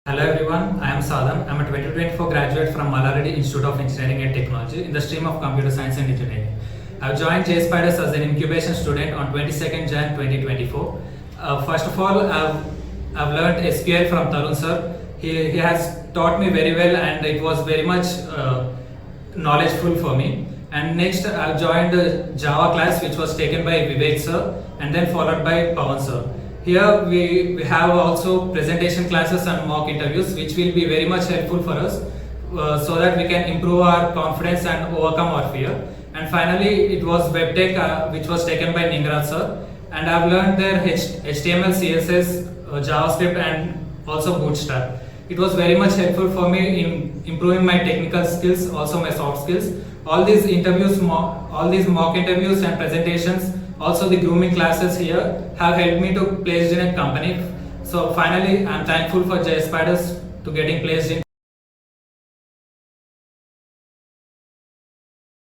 Hello everyone, I am Sadan. I am a 2024 graduate from Malaredi Institute of Engineering and Technology in the stream of Computer Science and Engineering. I have joined JSpiders as an incubation student on 22nd Jan 2024. First of all, I've learned SQL from Tarun sir. He has taught me very well and it was very much knowledgeful for me. And next I've joined the Java class which was taken by Vivek sir and then followed by Pawan sir. Here we have also presentation classes and mock interviews which will be very much helpful for us so that we can improve our confidence and overcome our fear. And finally it was B.TECH which was taken by Ningraj sir, and I've learned their HTML, CSS, JavaScript and also Bootstrap. It was very much helpful for me in improving my technical skills, also my soft skills. All these mock interviews and presentations, also the grooming classes here have helped me to placed in a company. So finally, I'm thankful for JSpiders to getting placed in